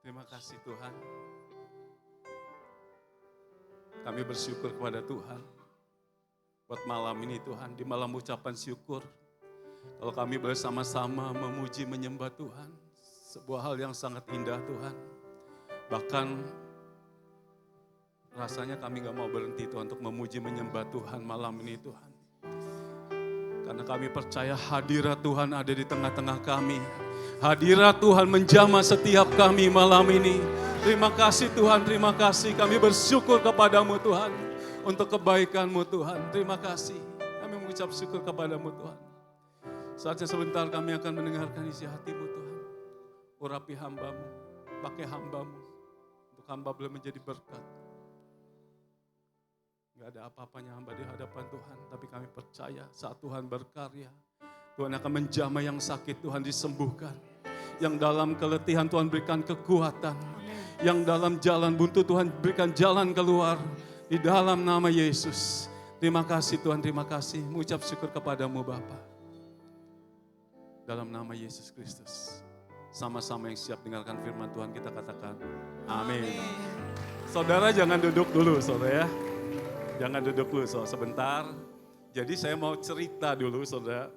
Terima kasih Tuhan. Kami bersyukur kepada Tuhan. Buat malam ini Tuhan, di malam ucapan syukur. Kalau kami bersama-sama memuji menyembah Tuhan. Sebuah hal yang sangat indah Tuhan. Bahkan rasanya kami gak mau berhenti Tuhan untuk memuji menyembah Tuhan malam ini Tuhan. Karena kami percaya hadirat Tuhan ada di tengah-tengah kami. Hadirat Tuhan menjamah setiap kami malam ini. Terima kasih Tuhan, terima kasih. Kami bersyukur kepadamu Tuhan. Untuk kebaikan-Mu Tuhan, terima kasih. Kami mengucap syukur kepadamu Tuhan. Saatnya sebentar kami akan mendengarkan isi hati-Mu Tuhan. Urapi hamba-Mu, pakai hamba-Mu. Untuk hamba boleh menjadi berkat. Gak ada apa-apanya hamba di hadapan Tuhan. Tapi kami percaya saat Tuhan berkarya. Tuhan akan menjamah yang sakit, Tuhan disembuhkan. Yang dalam keletihan Tuhan berikan kekuatan. Yang dalam jalan buntu Tuhan berikan jalan keluar. Di dalam nama Yesus. Terima kasih Tuhan, terima kasih. Mengucap syukur kepadamu Bapa. Dalam nama Yesus Kristus. Sama-sama yang siap dengarkan firman Tuhan kita katakan. Amin. Saudara jangan duduk dulu saudara ya. Jangan duduk dulu sebentar. Jadi saya mau cerita dulu saudara.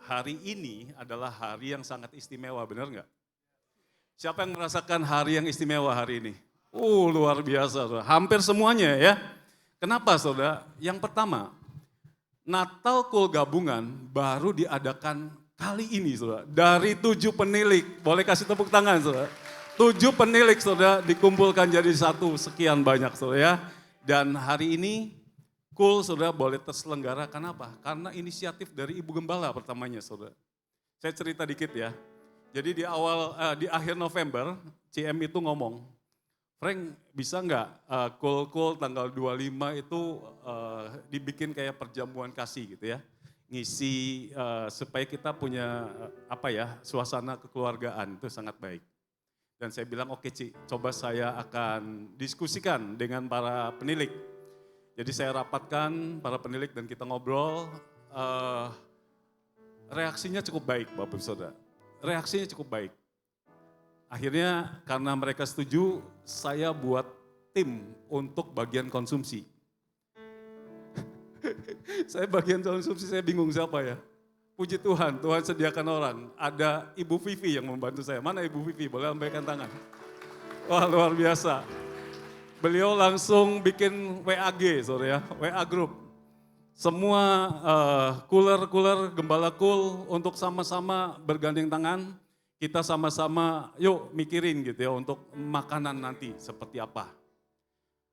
Hari ini adalah hari yang sangat istimewa, benar nggak? Siapa yang merasakan hari yang istimewa hari ini? Luar biasa, saudara. Hampir semuanya ya. Kenapa saudara? Yang pertama, Natal Kul Gabungan baru diadakan kali ini saudara. Dari 7 penilik, boleh kasih tepuk tangan saudara. 7 penilik saudara dikumpulkan jadi satu, sekian banyak saudara ya. Dan hari ini Kul saudara boleh terselenggara, kenapa? Karena inisiatif dari Ibu Gembala pertamanya saudara. Saya cerita dikit ya. Jadi di akhir November, CM itu ngomong, Frank bisa nggak Kul tanggal 25 itu dibikin kayak perjamuan kasih gitu ya. Ngisi supaya kita punya suasana kekeluargaan, itu sangat baik. Dan saya bilang oke Ci, coba saya akan diskusikan dengan para penilik. Jadi saya rapatkan para penilik dan kita ngobrol, reaksinya cukup baik Bapak Ibu Saudara. Reaksinya cukup baik. Akhirnya karena mereka setuju, saya buat tim untuk bagian konsumsi. Saya bagian konsumsi, saya bingung siapa ya. Puji Tuhan, Tuhan sediakan orang. Ada Ibu Vivi yang membantu saya. Mana Ibu Vivi? Boleh lambaikan tangan. Wah luar biasa. Beliau langsung bikin WAG, sorry ya, WA group. Semua cooler gembala kul untuk sama-sama bergandeng tangan. Kita sama-sama yuk mikirin gitu ya untuk makanan nanti seperti apa.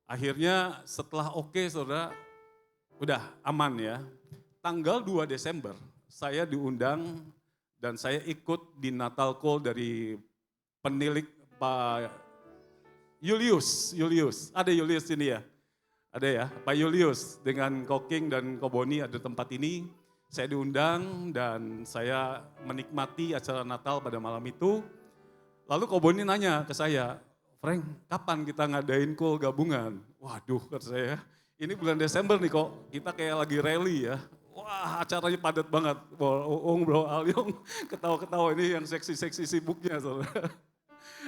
Akhirnya setelah oke saudara, udah aman ya. Tanggal 2 Desember saya diundang dan saya ikut di Natal Call dari penilik Pak Julius. Ada Julius ini ya? Ada ya, Pak Julius dengan Koking dan Koboni ada tempat ini. Saya diundang dan saya menikmati acara Natal pada malam itu. Lalu Koboni nanya ke saya, Frank kapan kita ngadain call gabungan? Waduh kata saya, ini bulan Desember nih kok, kita kayak lagi rally ya. Wah acaranya padat banget, Bro Alyong ketawa-ketawa ini yang seksi-seksi sibuknya.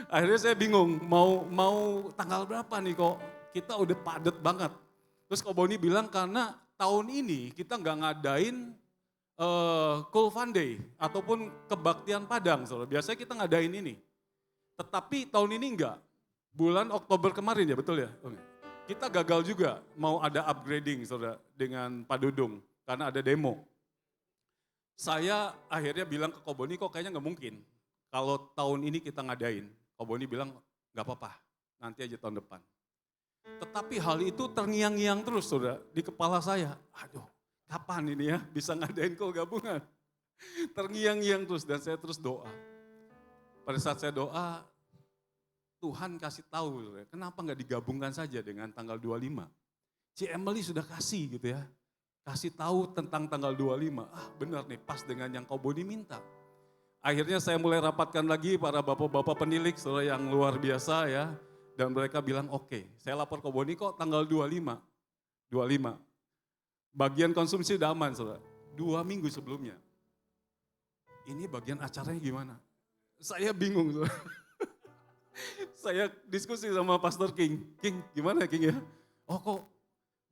Akhirnya saya bingung, mau tanggal berapa nih kok, kita udah padat banget. Terus Koboni bilang karena tahun ini kita nggak ngadain Cool Fun Day ataupun kebaktian Padang, saudara. Biasanya kita ngadain ini. Tetapi tahun ini enggak. Bulan Oktober kemarin ya, betul ya? Kita gagal juga mau ada upgrading, saudara, dengan Pak Dudung karena ada demo. Saya akhirnya bilang ke Koboni kok kayaknya nggak mungkin. Kalau tahun ini kita ngadain. Koboni bilang nggak apa-apa, nanti aja tahun depan. Tetapi hal itu terngiang-ngiang terus, saudara, di kepala saya. Aduh. Kapan ini ya bisa ngadain call gabungan? Terngiang-ngiang terus dan saya terus doa. Pada saat saya doa, Tuhan kasih tahu, kenapa nggak digabungkan saja dengan tanggal 25? Si Emily sudah kasih gitu ya, kasih tahu tentang tanggal 25. Benar nih, pas dengan yang Koboni minta. Akhirnya saya mulai rapatkan lagi para bapak-bapak penilik, saudara yang luar biasa ya. Dan mereka bilang oke, saya lapor Koboni kok tanggal 25. Bagian konsumsi udah aman, saudara. 2 minggu sebelumnya. Ini bagian acaranya gimana? Saya bingung, saudara. Saya diskusi sama Pastor King. King, gimana King ya? Oh kok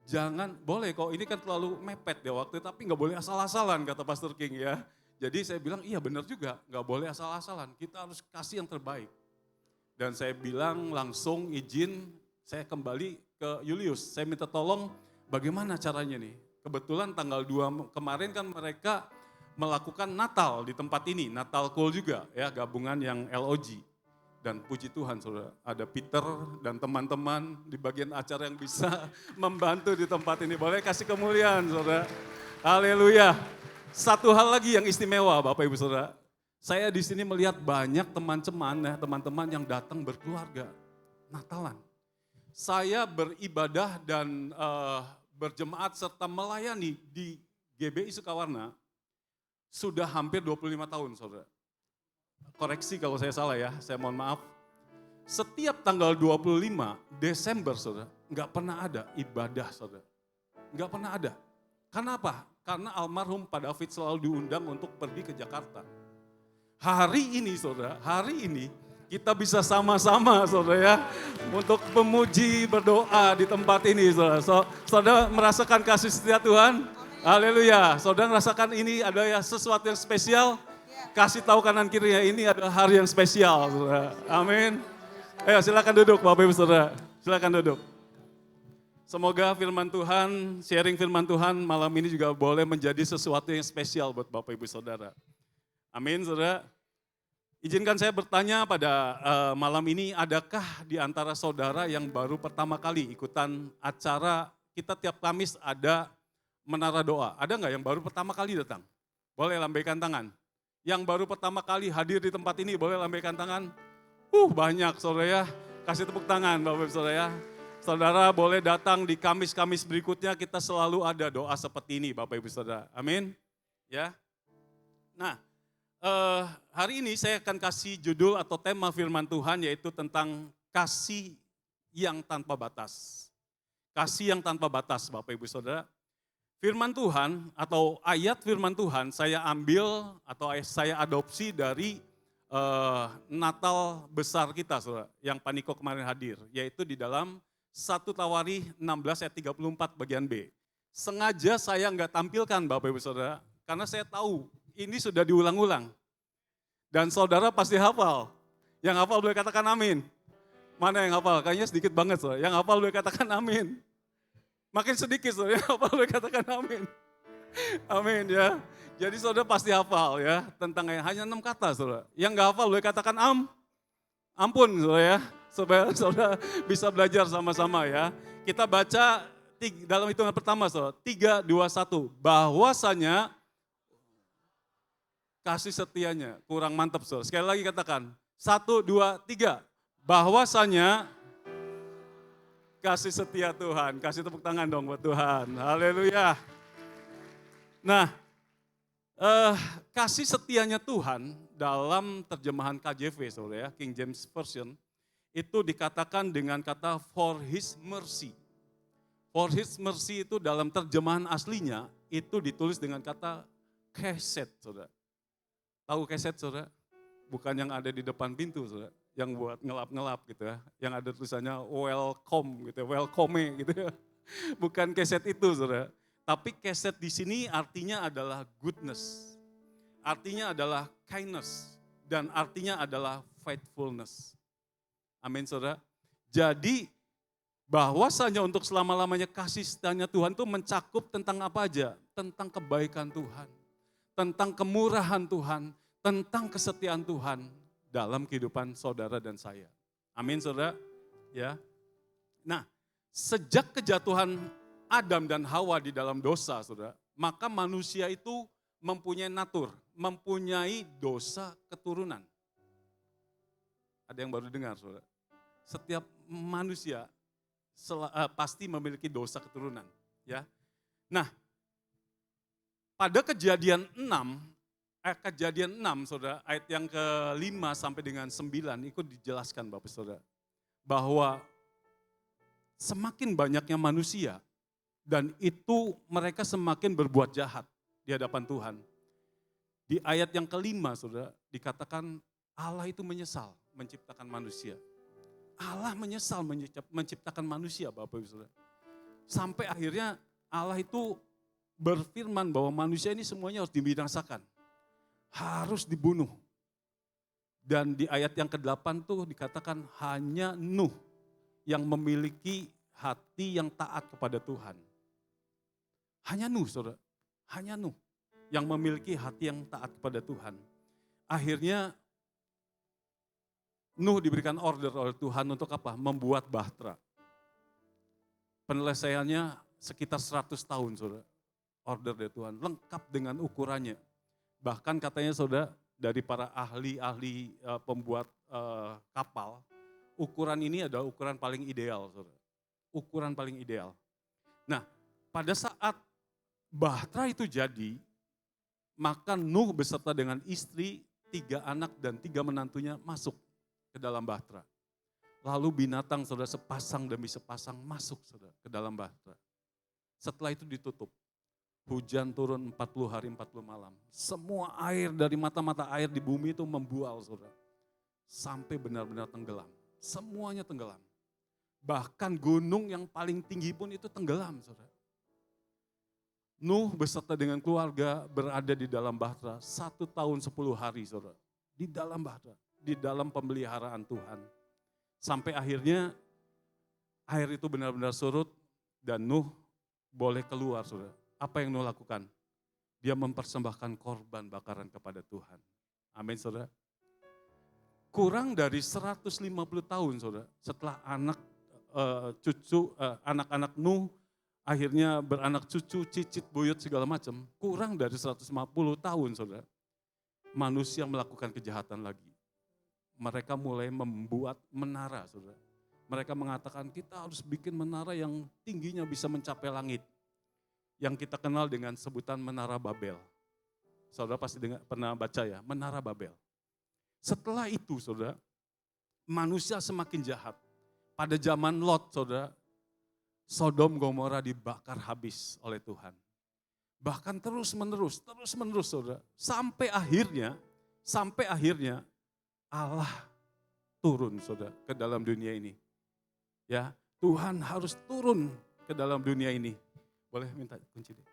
jangan, boleh kok ini kan terlalu mepet ya waktu, tapi nggak boleh asal-asalan kata Pastor King ya. Jadi saya bilang iya benar juga, nggak boleh asal-asalan, kita harus kasih yang terbaik. Dan saya bilang langsung izin, saya kembali ke Julius, saya minta tolong bagaimana caranya nih. Kebetulan tanggal 2 kemarin kan mereka melakukan Natal di tempat ini, Natal Cool juga ya, gabungan yang LOG. Dan puji Tuhan saudara, ada Peter dan teman-teman di bagian acara yang bisa membantu di tempat ini. Boleh kasih kemuliaan saudara. Haleluya. Satu hal lagi yang istimewa Bapak Ibu Saudara. Saya di sini melihat banyak teman-teman yang datang berkeluarga. Natalan. Saya beribadah dan berjemaat serta melayani di GBI Sukawarna sudah hampir 25 tahun saudara. Koreksi kalau saya salah ya, saya mohon maaf. Setiap tanggal 25 Desember saudara, nggak pernah ada ibadah saudara. Nggak pernah ada. Kenapa? Karena almarhum Pak David selalu diundang untuk pergi ke Jakarta. Hari ini saudara, hari ini kita bisa sama-sama saudara ya. Untuk memuji, berdoa di tempat ini saudara. Saudara merasakan kasih setia Tuhan? Haleluya. Saudara merasakan ini ada ya sesuatu yang spesial? Kasih tahu kanan kirinya ini adalah hari yang spesial saudara. Amin. Ayo silakan duduk Bapak Ibu Saudara. Silakan duduk. Semoga firman Tuhan, sharing firman Tuhan malam ini juga boleh menjadi sesuatu yang spesial buat Bapak Ibu Saudara. Amin saudara. Izinkan saya bertanya pada malam ini, adakah di antara saudara yang baru pertama kali ikutan acara kita tiap Kamis ada menara doa? Ada nggak yang baru pertama kali datang? Boleh lambaikan tangan. Yang baru pertama kali hadir di tempat ini boleh lambaikan tangan. Banyak saudara ya. Kasih tepuk tangan Bapak Ibu Saudara ya. Saudara boleh datang di Kamis-Kamis berikutnya, kita selalu ada doa seperti ini Bapak Ibu Saudara. Amin. Ya. Nah, hari ini saya akan kasih judul atau tema firman Tuhan yaitu tentang kasih yang tanpa batas. Kasih yang tanpa batas Bapak Ibu Saudara. Firman Tuhan atau ayat firman Tuhan saya ambil atau saya adopsi dari Natal besar kita saudara, yang Paniko kemarin hadir, yaitu di dalam 1 Tawari 16 ayat 34 bagian B. Sengaja saya nggak tampilkan Bapak Ibu Saudara, karena saya tahu ini sudah diulang-ulang. Dan saudara pasti hafal. Yang hafal boleh katakan amin. Mana yang hafal? Kayaknya sedikit banget saudara. Yang hafal boleh katakan amin. Makin sedikit saudara, yang hafal boleh katakan amin. Amin ya. Jadi saudara pasti hafal ya, tentang hanya 6 kata saudara. Yang nggak hafal boleh katakan ampun saudara ya. Supaya saudara bisa belajar sama-sama ya. Kita baca dalam hitungan pertama saudara, 3, 2, 1. Bahwasanya kasih setianya, kurang mantap saudara. Sekali lagi katakan, 1, 2, 3. Bahwasanya kasih setia Tuhan. Kasih tepuk tangan dong buat Tuhan. Haleluya. Nah, kasih setianya Tuhan dalam terjemahan KJV saudara ya, King James Version, itu dikatakan dengan kata for his mercy. For his mercy itu dalam terjemahan aslinya itu ditulis dengan kata keset, saudara. Tahu keset, saudara? Bukan yang ada di depan pintu, saudara. Yang buat ngelap-ngelap gitu ya. Yang ada tulisannya welcome gitu ya, welcome gitu ya. Bukan keset itu, saudara. Tapi keset di sini artinya adalah goodness. Artinya adalah kindness. Dan artinya adalah faithfulness. Amin saudara. Jadi bahwasanya untuk selama-lamanya kasih setianya Tuhan itu mencakup tentang apa aja? Tentang kebaikan Tuhan, tentang kemurahan Tuhan, tentang kesetiaan Tuhan dalam kehidupan saudara dan saya. Amin saudara. Ya. Nah, sejak kejatuhan Adam dan Hawa di dalam dosa saudara, maka manusia itu mempunyai natur, mempunyai dosa keturunan. Ada yang baru dengar saudara? Setiap manusia pasti memiliki dosa keturunan. Ya. Nah, pada kejadian 6 saudara, ayat yang ke-5 sampai dengan 9, itu dijelaskan Bapak Saudara. Bahwa semakin banyaknya manusia, dan itu mereka semakin berbuat jahat di hadapan Tuhan. Di ayat yang ke-5 saudara, dikatakan Allah itu menyesal menciptakan manusia. Allah menyesal menciptakan manusia, Bapak Ibu Saudara. Sampai akhirnya Allah itu berfirman bahwa manusia ini semuanya harus dibinasakan. Harus dibunuh. Dan di ayat yang ke-8 tuh dikatakan hanya Nuh yang memiliki hati yang taat kepada Tuhan. Hanya Nuh, saudara. Hanya Nuh yang memiliki hati yang taat kepada Tuhan. Akhirnya Nuh diberikan order oleh Tuhan untuk apa? Membuat bahtera. Penyelesaiannya sekitar 100 tahun, saudara. Order dari Tuhan, lengkap dengan ukurannya. Bahkan katanya saudara, dari para ahli-ahli pembuat kapal, ukuran ini adalah ukuran paling ideal, saudara. Ukuran paling ideal. Nah, pada saat bahtera itu jadi, maka Nuh beserta dengan istri, 3 anak dan 3 menantunya masuk ke dalam bahtera. Lalu binatang saudara sepasang demi sepasang masuk saudara ke dalam bahtera. Setelah itu ditutup. Hujan turun 40 hari 40 malam. Semua air dari mata-mata air di bumi itu membual saudara. Sampai benar-benar tenggelam. Semuanya tenggelam. Bahkan gunung yang paling tinggi pun itu tenggelam saudara. Nuh beserta dengan keluarga berada di dalam bahtera 1 tahun 10 hari saudara. Di dalam bahtera, di dalam pemeliharaan Tuhan. Sampai akhirnya air itu benar-benar surut dan Nuh boleh keluar saudara. Apa yang Nuh lakukan? Dia mempersembahkan korban bakaran kepada Tuhan. Amin saudara. Kurang dari 150 tahun saudara setelah anak-anak Nuh akhirnya beranak cucu, cicit, buyut segala macam. Kurang dari 150 tahun saudara. Manusia melakukan kejahatan lagi. Mereka mulai membuat menara saudara. Mereka mengatakan kita harus bikin menara yang tingginya bisa mencapai langit. Yang kita kenal dengan sebutan Menara Babel. Saudara pasti pernah baca ya, Menara Babel. Setelah itu saudara, manusia semakin jahat. Pada zaman Lot saudara, Sodom Gomora dibakar habis oleh Tuhan. Bahkan terus menerus saudara. Sampai akhirnya Allah turun saudara ke dalam dunia ini. Ya, Tuhan harus turun ke dalam dunia ini. Boleh minta kunci deh.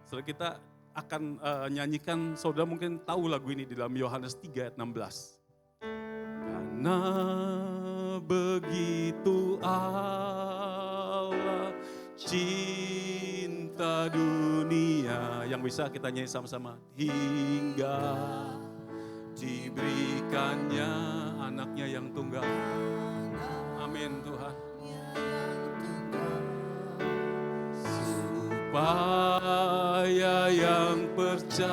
Saudara kita akan nyanyikan, saudara mungkin tahu lagu ini di dalam Yohanes 3 ayat 16. Karena begitu Allah cinta dunia. Yang bisa kita nyanyi sama-sama. Hingga diberikannya anaknya yang tunggal. Amin Tuhan. Supaya yang percaya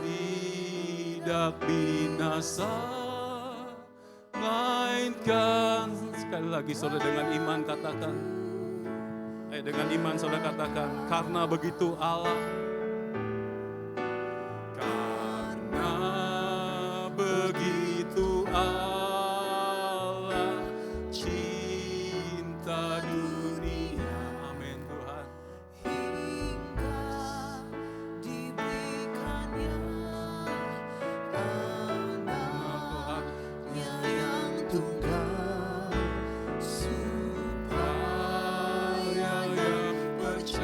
tidak binasa, melainkan, sekali lagi saudara dengan iman katakan, dengan iman saudara katakan, karena begitu Allah, karena begitu Allah cinta dunia, amin Tuhan. Hingga diberikannya anaknya yang tunggal, supaya yang percaya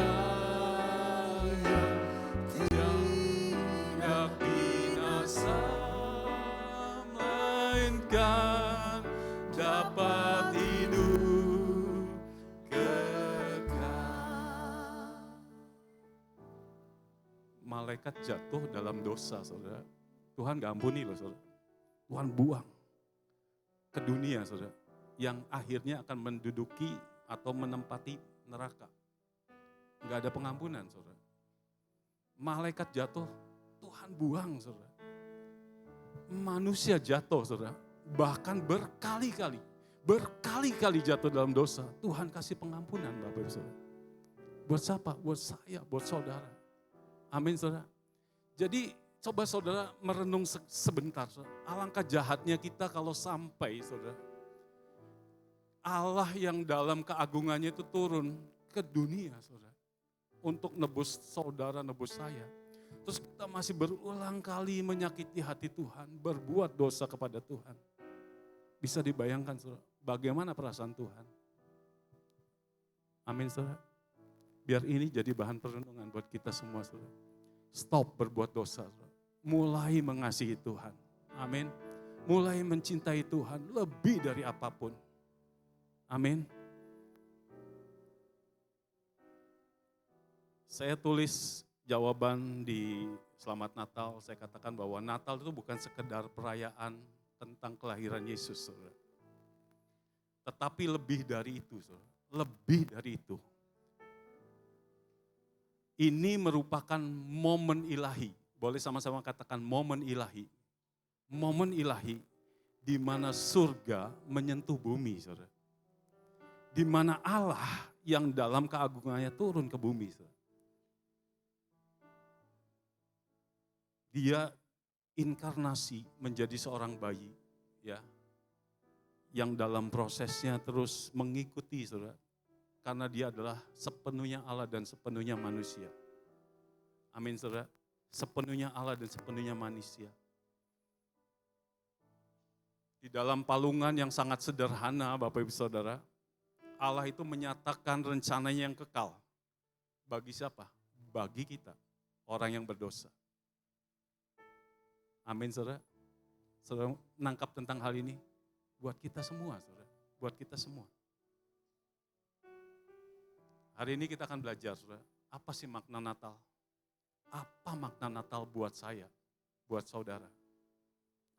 tidak binasa, melainkan dapat hidup kekal. Malaikat jatuh dalam dosa, saudara. Tuhan gak ampuni loh, saudara. Tuhan buang ke dunia, saudara. Yang akhirnya akan menduduki atau menempati neraka. Gak ada pengampunan, saudara. Malaikat jatuh, Tuhan buang, saudara. Manusia jatuh, saudara. Bahkan berkali-kali jatuh dalam dosa. Tuhan kasih pengampunan, Bapak Ibu Saudara. Buat siapa? Buat saya, buat saudara. Amin, saudara. Jadi coba saudara merenung sebentar. Saudara. Alangkah jahatnya kita kalau sampai, saudara, Allah yang dalam keagungannya itu turun ke dunia, saudara. Untuk nebus saudara, nebus saya. Terus kita masih berulang kali menyakiti hati Tuhan, berbuat dosa kepada Tuhan. Bisa dibayangkan saudara, bagaimana perasaan Tuhan. Amin saudara. Biar ini jadi bahan perenungan buat kita semua saudara. Stop berbuat dosa saudara. Mulai mengasihi Tuhan. Amin. Mulai mencintai Tuhan lebih dari apapun. Amin. Saya tulis jawaban di Selamat Natal, saya katakan bahwa Natal itu bukan sekedar perayaan tentang kelahiran Yesus, saudara. Tetapi lebih dari itu, saudara. Lebih dari itu. Ini merupakan momen ilahi. Boleh sama-sama katakan momen ilahi. Momen ilahi di mana surga menyentuh bumi, saudara. Di mana Allah yang dalam keagungannya turun ke bumi, saudara. Dia inkarnasi menjadi seorang bayi, ya, yang dalam prosesnya terus mengikuti, saudara, karena dia adalah sepenuhnya Allah dan sepenuhnya manusia. Amin, saudara. Sepenuhnya Allah dan sepenuhnya manusia. Di dalam palungan yang sangat sederhana, Bapak Ibu Saudara, Allah itu menyatakan rencananya yang kekal. Bagi siapa? Bagi kita, orang yang berdosa. Amin, saudara. Saudara nangkap tentang hal ini? Buat kita semua, saudara. Buat kita semua. Hari ini kita akan belajar, saudara. Apa sih makna Natal? Apa makna Natal buat saya, buat saudara?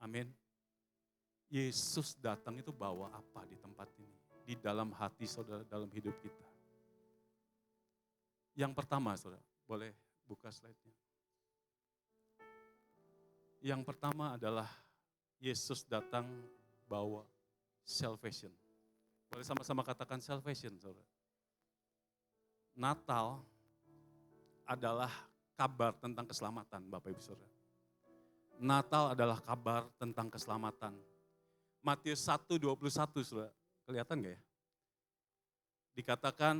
Amin. Yesus datang itu bawa apa di tempat ini? Di dalam hati saudara, dalam hidup kita. Yang pertama, saudara, boleh buka slide-nya. Yang pertama adalah Yesus datang bawa salvation. Boleh sama-sama katakan salvation, saudara. Natal adalah kabar tentang keselamatan, Bapak Ibu Saudara. Natal adalah kabar tentang keselamatan. Matius 1:21, saudara. Kelihatan gak ya? Dikatakan,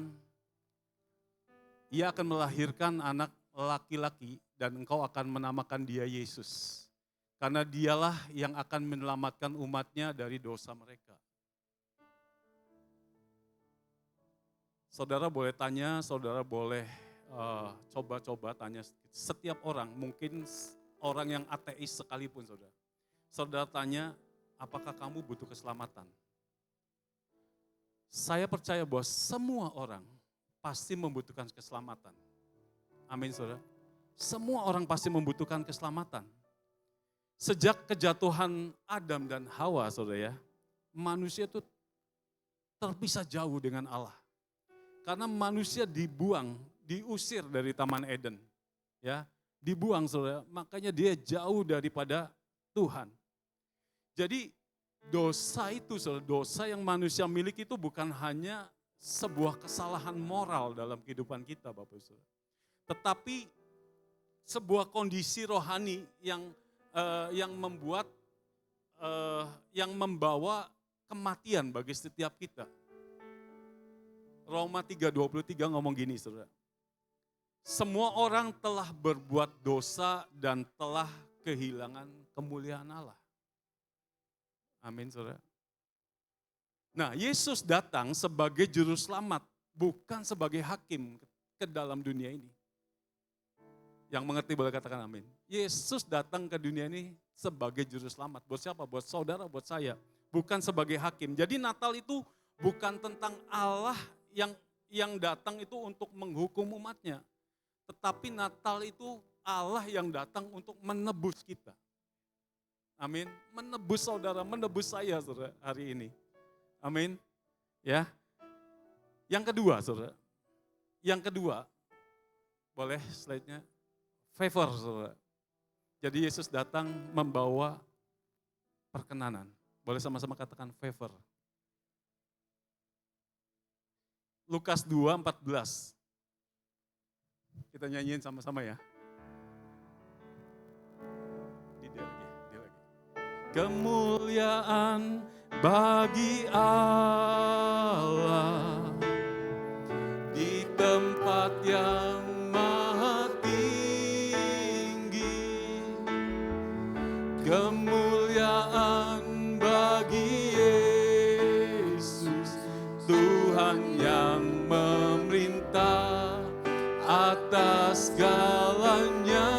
ia akan melahirkan anak laki-laki dan engkau akan menamakan dia Yesus. Karena dialah yang akan menyelamatkan umatnya dari dosa mereka. Saudara boleh tanya, saudara boleh coba-coba tanya setiap orang, mungkin orang yang ateis sekalipun saudara. Saudara tanya, apakah kamu butuh keselamatan? Saya percaya bahwa semua orang pasti membutuhkan keselamatan. Amin saudara. Semua orang pasti membutuhkan keselamatan. Sejak kejatuhan Adam dan Hawa, saudara ya, manusia itu terpisah jauh dengan Allah. Karena manusia dibuang, diusir dari Taman Eden. Ya, dibuang saudara, makanya dia jauh daripada Tuhan. Jadi dosa itu, saudara, dosa yang manusia miliki itu bukan hanya sebuah kesalahan moral dalam kehidupan kita, Bapak Saudara. Tetapi sebuah kondisi rohani yang membawa kematian bagi setiap kita. Roma 3:23 ngomong gini, saudara. Semua orang telah berbuat dosa dan telah kehilangan kemuliaan Allah. Amin, saudara. Nah, Yesus datang sebagai juru selamat, bukan sebagai hakim ke dalam dunia ini. Yang mengerti boleh katakan amin. Yesus datang ke dunia ini sebagai juru selamat. Buat siapa? Buat saudara, buat saya. Bukan sebagai hakim. Jadi Natal itu bukan tentang Allah yang datang itu untuk menghukum umatnya. Tetapi Natal itu Allah yang datang untuk menebus kita. Amin. Menebus saudara, menebus saya saudara hari ini. Amin. Ya. Yang kedua saudara. Yang kedua, boleh slide-nya. Favor, saudara. Jadi Yesus datang membawa perkenanan. Boleh sama-sama katakan favor. Lukas 2:14. Kita nyanyiin sama-sama ya. Dia lagi. Kemuliaan bagi Allah di tempat yang kemuliaan bagi Tuhan yang memerintah atas segalanya,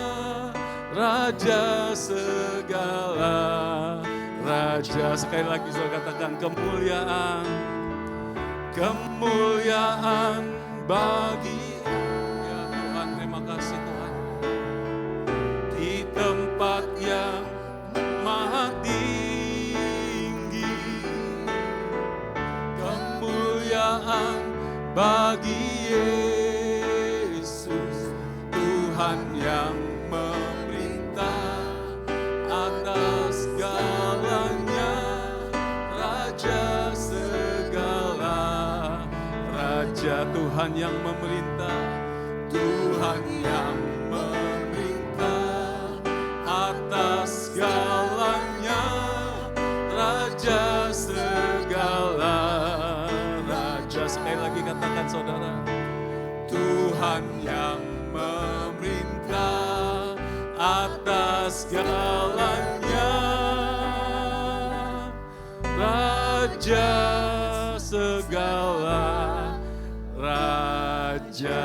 Raja segala raja. Sekali lagi saudara katakan kemuliaan, kemuliaan bagi ya Tuhan. Terima kasih Tuhan. Di tempat yang maha tinggi, kemuliaan bagi Yesus, Tuhan yang memerintah atas segalanya, Raja segala raja. Tuhan yang memerintah, Tuhan yang memerintah atas segalanya, Raja segala raja. Sekali lagi katakan saudara, Tuhan yang memerintah atas segalanya, Raja segala raja.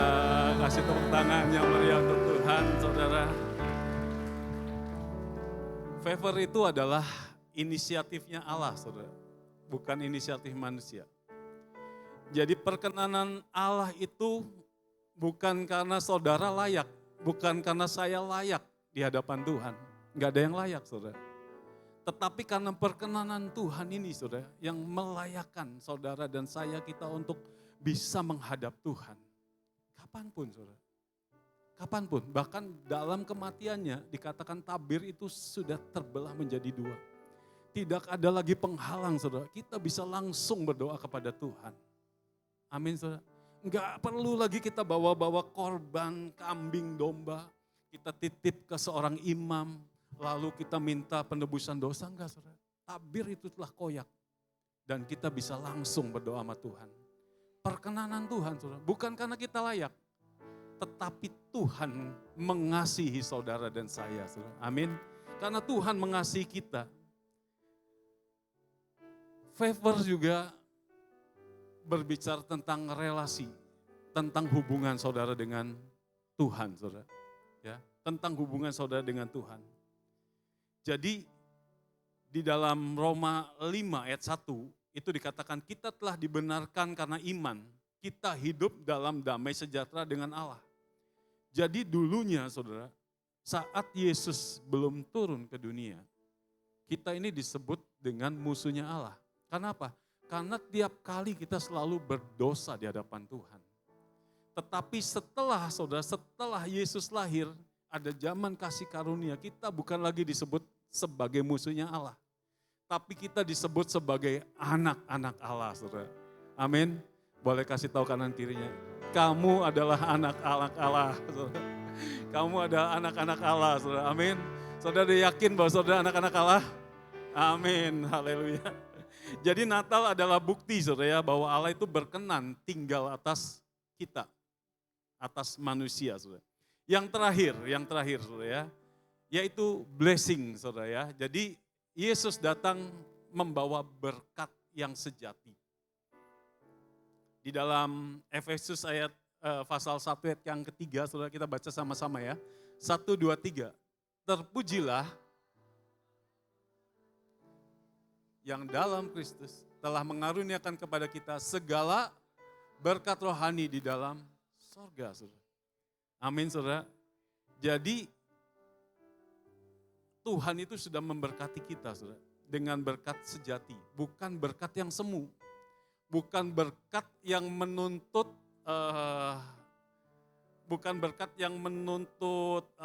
Kasih tepuk tangan yang meriah untuk Tuhan, saudara. Favor itu adalah inisiatifnya Allah, saudara. Bukan inisiatif manusia. Jadi perkenanan Allah itu bukan karena saudara layak, bukan karena saya layak di hadapan Tuhan. Enggak ada yang layak, saudara. Tetapi karena perkenanan Tuhan ini, saudara, yang melayakkan saudara dan saya kita untuk bisa menghadap Tuhan. Kapanpun, saudara. Kapanpun, bahkan dalam kematiannya dikatakan tabir itu sudah terbelah menjadi dua. Tidak ada lagi penghalang, saudara. Kita bisa langsung berdoa kepada Tuhan. Amin, saudara. Enggak perlu lagi kita bawa-bawa korban, kambing, domba. Kita titip ke seorang imam, lalu kita minta penebusan dosa. Enggak, saudara. Tabir itu telah koyak. Dan kita bisa langsung berdoa sama Tuhan. Perkenanan Tuhan, saudara. Bukan karena kita layak. Tetapi Tuhan mengasihi saudara dan saya, saudara. Amin. Karena Tuhan mengasihi kita. Favor juga berbicara tentang relasi, tentang hubungan saudara dengan Tuhan, saudara. Ya, tentang hubungan saudara dengan Tuhan. Jadi di dalam Roma 5 ayat 1 itu dikatakan kita telah dibenarkan karena iman. Kita hidup dalam damai sejahtera dengan Allah. Jadi dulunya saudara, saat Yesus belum turun ke dunia, kita ini disebut dengan musuhnya Allah. Kenapa? Karena tiap kali kita selalu berdosa di hadapan Tuhan. Tetapi setelah saudara, setelah Yesus lahir, ada zaman kasih karunia, kita bukan lagi disebut sebagai musuhnya Allah. Tapi kita disebut sebagai anak-anak Allah, saudara. Amin. Boleh kasih tahu kanan kirinya, kamu adalah anak-anak Allah, saudara. Kamu adalah anak-anak Allah, saudara. Amin. Saudara yakin bahwa saudara anak-anak Allah? Amin. Haleluya. Jadi Natal adalah bukti, saudara, ya, bahwa Allah itu berkenan tinggal atas kita, atas manusia, saudara. Yang terakhir, saudara, ya, yaitu blessing, saudara, ya. Jadi Yesus datang membawa berkat yang sejati. Di dalam Efesus ayat pasal 1 ayat yang ketiga, saudara, kita baca sama-sama ya. 1, 2, 3. Terpujilah yang dalam Kristus telah mengaruniakan kepada kita segala berkat rohani di dalam sorga, saudara. Amin, saudara. Jadi Tuhan itu sudah memberkati kita, saudara, dengan berkat sejati, bukan berkat yang semu, bukan berkat yang menuntut,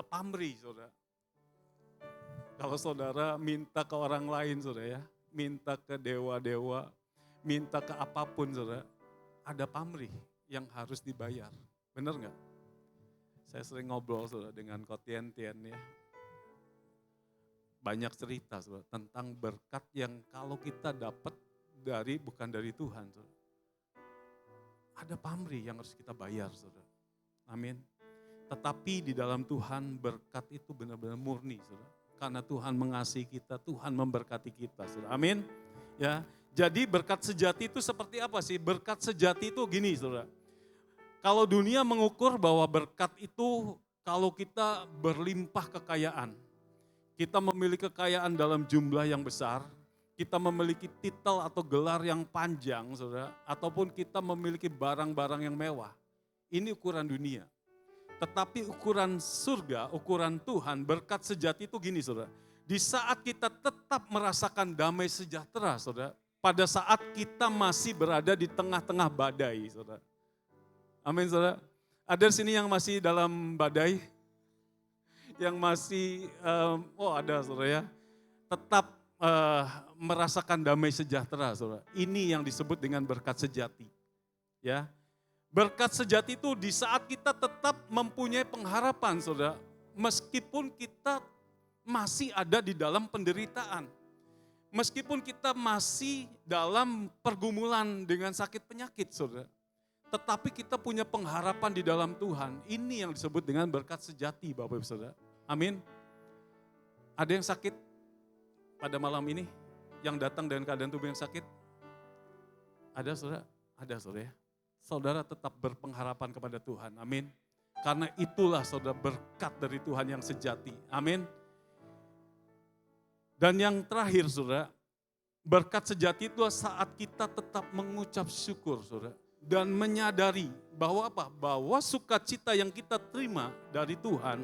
pamrih, saudara. Kalau saudara minta ke orang lain, saudara, ya, minta ke dewa-dewa, minta ke apapun, saudara, ada pamrih yang harus dibayar. Benar nggak? Saya sering ngobrol, saudara, dengan Kotian-Tian, ya. Banyak cerita, saudara, tentang berkat yang kalau kita dapat bukan dari Tuhan, saudara. Ada pamrih yang harus kita bayar, saudara. Amin. Tetapi di dalam Tuhan berkat itu benar-benar murni, saudara. Karena Tuhan mengasihi kita, Tuhan memberkati kita, saudara. Amin. Ya, Jadi berkat sejati itu seperti apa sih? Berkat sejati itu gini saudara. Kalau dunia mengukur bahwa berkat itu kalau kita berlimpah kekayaan, kita memiliki kekayaan dalam jumlah yang besar, kita memiliki titel atau gelar yang panjang saudara, ataupun kita memiliki barang-barang yang mewah. Ini ukuran dunia. Tetapi ukuran surga, ukuran Tuhan, berkat sejati itu gini saudara. Di saat kita tetap merasakan damai sejahtera saudara, pada saat kita masih berada di tengah-tengah badai, saudara. Amin, saudara. Ada di sini yang masih dalam badai, yang masih, ada saudara ya, tetap merasakan damai sejahtera, saudara. Ini yang disebut dengan berkat sejati. Ya, berkat sejati itu di saat kita tetap mempunyai pengharapan, saudara, meskipun kita masih ada di dalam penderitaan. Meskipun kita masih dalam pergumulan dengan sakit penyakit, saudara. Tetapi kita punya pengharapan di dalam Tuhan. Ini yang disebut dengan berkat sejati, Bapak Ibu Saudara. Amin. Ada yang sakit pada malam ini? Yang datang dengan keadaan tubuh yang sakit? Ada saudara? Ada saudara ya. Saudara tetap berpengharapan kepada Tuhan. Amin. Karena itulah saudara berkat dari Tuhan yang sejati. Amin. Dan yang terakhir saudara, berkat sejati itu saat kita tetap mengucap syukur saudara. Dan menyadari bahwa apa? Bahwa sukacita yang kita terima dari Tuhan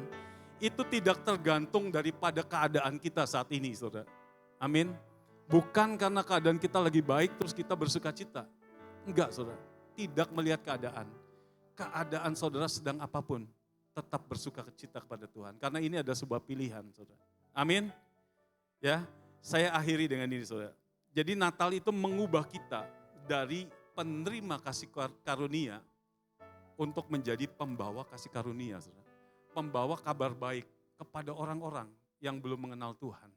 itu tidak tergantung daripada keadaan kita saat ini saudara. Amin. Bukan karena keadaan kita lagi baik terus kita bersukacita. Enggak saudara, tidak melihat keadaan. Keadaan saudara sedang apapun, tetap bersukacita kepada Tuhan. Karena ini ada sebuah pilihan saudara. Amin. Ya, saya akhiri dengan ini saudara. Jadi Natal itu mengubah kita dari penerima kasih karunia untuk menjadi pembawa kasih karunia saudara. Pembawa kabar baik kepada orang-orang yang belum mengenal Tuhan.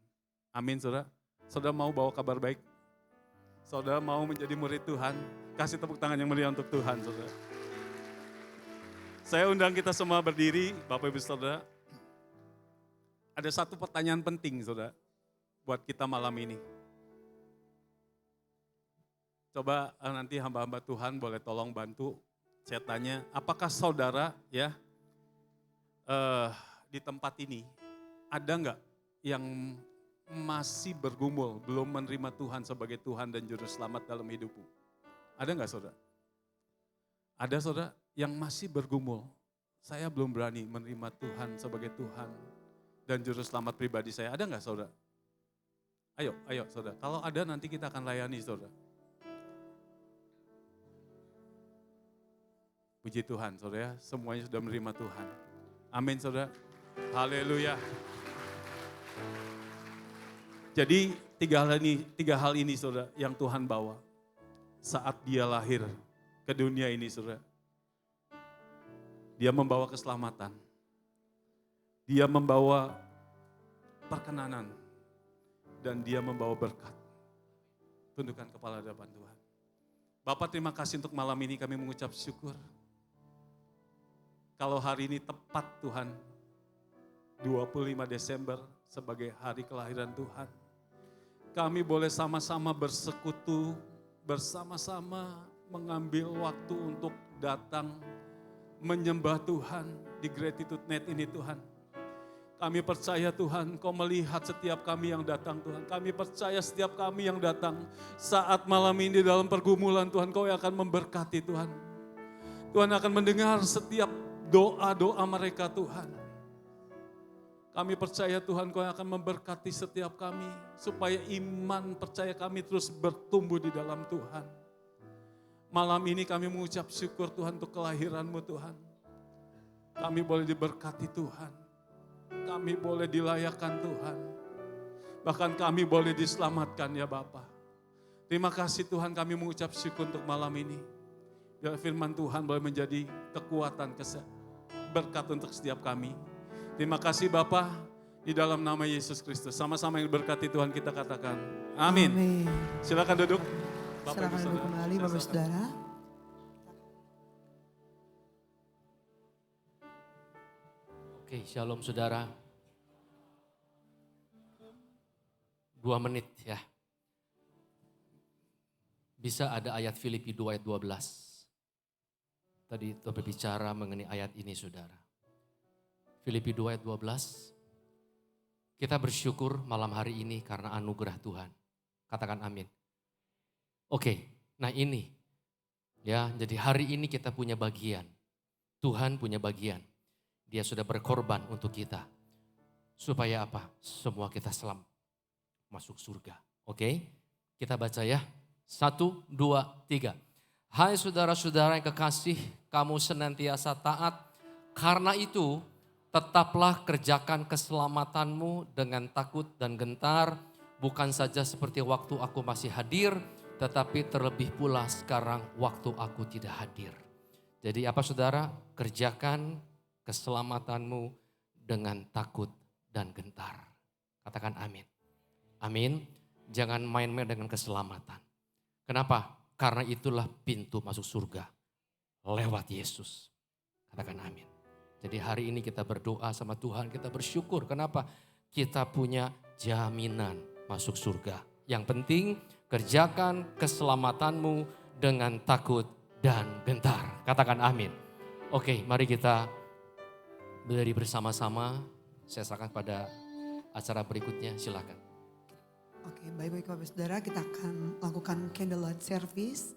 Amin saudara. Saudara mau bawa kabar baik? Saudara mau menjadi murid Tuhan? Kasih tepuk tangan yang meriah untuk Tuhan saudara. Saya undang kita semua berdiri, Bapak Ibu Saudara. Ada satu pertanyaan penting saudara buat kita malam ini. Coba nanti hamba-hamba Tuhan boleh tolong bantu. Saya tanya, apakah saudara ya di tempat ini ada enggak yang masih bergumul, belum menerima Tuhan sebagai Tuhan dan Juru Selamat dalam hidupmu? Ada enggak saudara? Ada saudara yang masih bergumul, saya belum berani menerima Tuhan sebagai Tuhan dan Juru Selamat pribadi saya. Ada enggak saudara? Ayo saudara, kalau ada nanti kita akan layani saudara. Puji Tuhan saudara, semuanya sudah menerima Tuhan. Amin saudara. Haleluya. Jadi tiga hal ini saudara yang Tuhan bawa saat dia lahir ke dunia ini saudara. Dia membawa keselamatan. Dia membawa perkenanan. Dan dia membawa berkat. Tundukkan kepala di hadapan Tuhan. Bapak terima kasih untuk malam ini kami mengucap syukur. Kalau hari ini tepat Tuhan, 25 Desember sebagai hari kelahiran Tuhan. Kami boleh sama-sama bersekutu, bersama-sama mengambil waktu untuk datang menyembah Tuhan di Gratitude Net ini Tuhan. Kami percaya Tuhan, Kau melihat setiap kami yang datang Tuhan. Kami percaya setiap kami yang datang saat malam ini dalam pergumulan Tuhan, Kau yang akan memberkati Tuhan. Tuhan akan mendengar setiap doa-doa mereka Tuhan. Kami percaya Tuhan Kau yang akan memberkati setiap kami. Supaya iman percaya kami terus bertumbuh di dalam Tuhan. Malam ini kami mengucap syukur Tuhan untuk kelahiran-Mu Tuhan. Kami boleh diberkati Tuhan. Kami boleh dilayakan Tuhan. Bahkan kami boleh diselamatkan ya Bapa. Terima kasih Tuhan kami mengucap syukur untuk malam ini. Biar firman Tuhan boleh menjadi kekuatan, berkat untuk setiap kami. Terima kasih Bapa, di dalam nama Yesus Kristus. Sama-sama yang berkati Tuhan kita katakan amin. Amin. Silakan duduk. Silakan duduk kembali Bapak Saudara. Oke, shalom saudara. 2 menit ya. bisa ada ayat Filipi 2 ayat 12. Tadi itu berbicara mengenai ayat ini saudara. Filipi 2 ayat 12. Kita bersyukur malam hari ini karena anugerah Tuhan. Katakan amin. Oke, nah ini. Ya, jadi hari ini kita punya bagian. Tuhan punya bagian. Dia sudah berkorban untuk kita. Supaya apa? Semua kita selamat masuk surga. Oke, kita baca ya. 1, 2, 3. Hai saudara-saudara yang kekasih, kamu senantiasa taat. Karena itu, tetaplah kerjakan keselamatanmu dengan takut dan gentar. Bukan saja seperti waktu aku masih hadir, tetapi terlebih pula sekarang waktu aku tidak hadir. Jadi apa saudara? Kerjakan keselamatanmu dengan takut dan gentar. Katakan amin. Amin. Jangan main-main dengan keselamatan. Kenapa? Karena itulah pintu masuk surga. Lewat Yesus. Katakan amin. Jadi hari ini kita berdoa sama Tuhan, kita bersyukur. Kenapa? Kita punya jaminan masuk surga. Yang penting kerjakan keselamatanmu dengan takut dan gentar. Katakan amin. Oke, mari kita berdiri bersama-sama. Saya serahkan pada acara berikutnya, silakan. Oke, baik-baik Bapak Saudara, kita akan lakukan candlelight service.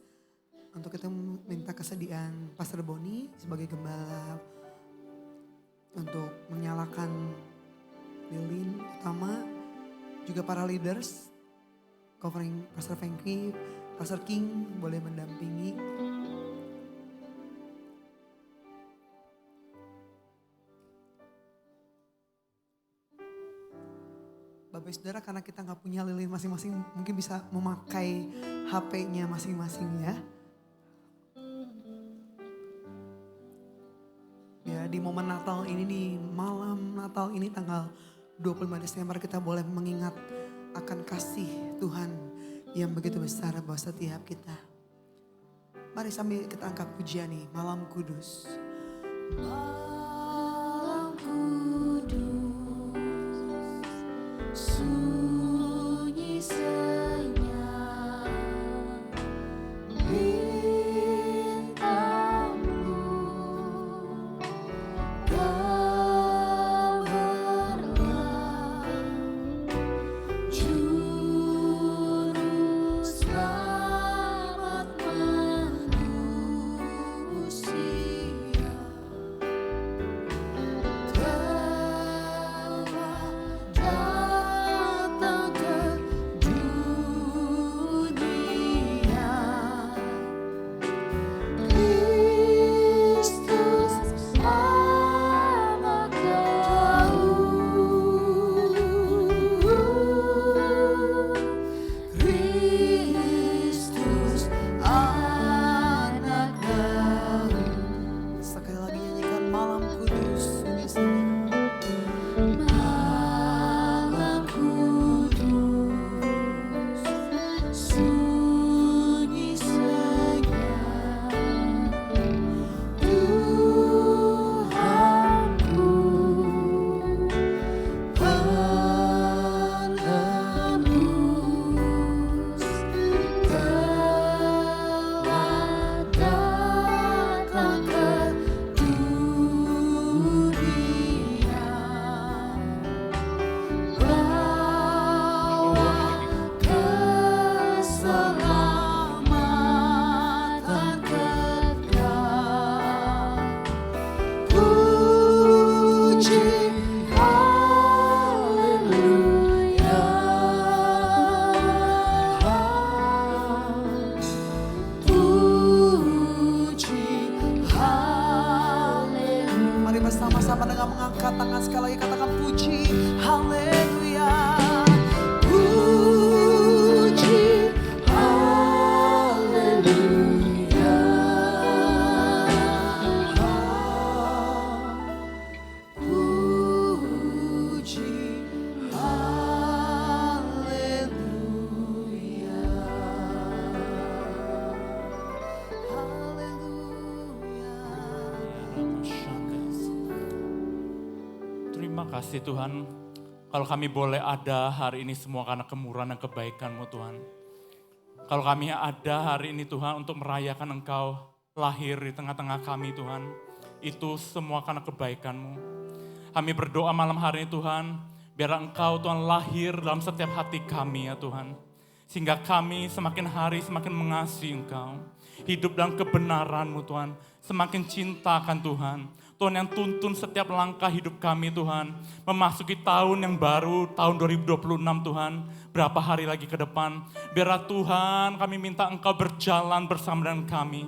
Untuk itu minta kesediaan Pastor Boni sebagai gembala untuk menyalakan lilin utama. Juga para leaders, covering Pastor Franky, Pastor King boleh mendampingi. Bapak Saudara, karena kita nggak punya lilin masing-masing, mungkin bisa memakai HP-nya masing-masing ya. Ya, di momen Natal ini, di malam Natal ini tanggal 25 Desember kita boleh mengingat akan kasih Tuhan yang begitu besar buat setiap kita. Mari sambil kita angkat pujian nih, Malam Kudus. Malam Kudus, sunyi senyap, bersama-sama dengan mengangkat tangan sekali lagi katakan puji haleluya. Puji haleluya. Puji haleluya. Terima kasih Tuhan, kalau kami boleh ada hari ini semua karena kemurahan dan kebaikan-Mu Tuhan. Kalau kami ada hari ini Tuhan untuk merayakan Engkau lahir di tengah-tengah kami Tuhan. Itu semua karena kebaikan-Mu. Kami berdoa malam hari ini Tuhan, biar Engkau Tuhan lahir dalam setiap hati kami ya Tuhan. Sehingga kami semakin hari semakin mengasihi Engkau. Hidup dalam kebenaran-Mu Tuhan, semakin cinta akan Tuhan. Tuhan yang tuntun setiap langkah hidup kami Tuhan. Memasuki tahun yang baru, tahun 2026 Tuhan. Berapa hari lagi ke depan. Biarlah Tuhan kami minta Engkau berjalan bersama dengan kami.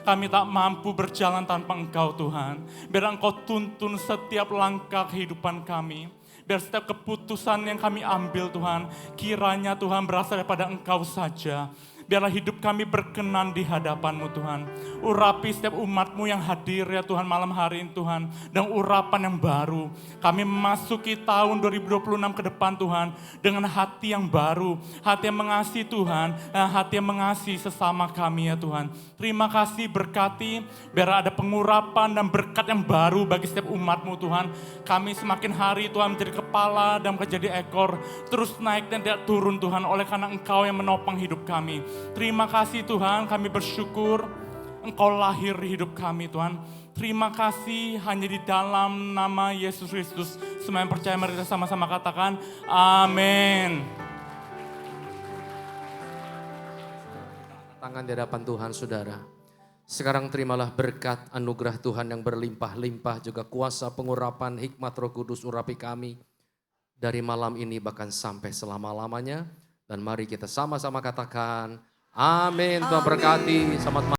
Kami tak mampu berjalan tanpa Engkau Tuhan. Biar Engkau tuntun setiap langkah kehidupan kami. Biar setiap keputusan yang kami ambil Tuhan, kiranya Tuhan berasal daripada Engkau saja. Biarlah hidup kami berkenan di hadapan-Mu Tuhan. Urapi setiap umat-Mu yang hadir ya Tuhan malam hari ini Tuhan. Dan urapan yang baru. Kami memasuki tahun 2026 ke depan Tuhan. Dengan hati yang baru. Hati yang mengasihi Tuhan. Dan hati yang mengasihi sesama kami ya Tuhan. Terima kasih berkati. Biar ada pengurapan dan berkat yang baru bagi setiap umat-Mu Tuhan. Kami semakin hari Tuhan menjadi kepala dan menjadi ekor. Terus naik dan tidak turun Tuhan. Oleh karena Engkau yang menopang hidup kami. Terima kasih Tuhan, kami bersyukur Engkau lahir di hidup kami Tuhan. Terima kasih hanya di dalam nama Yesus Kristus. Semua yang percaya mari kita sama-sama katakan amin. Tangan di hadapan Tuhan saudara. Sekarang terimalah berkat anugerah Tuhan yang berlimpah-limpah. Juga kuasa pengurapan hikmat Roh Kudus urapi kami. Dari malam ini bahkan sampai selama-lamanya. Dan mari kita sama-sama katakan amin. Tuhan berkati. Selamat malam.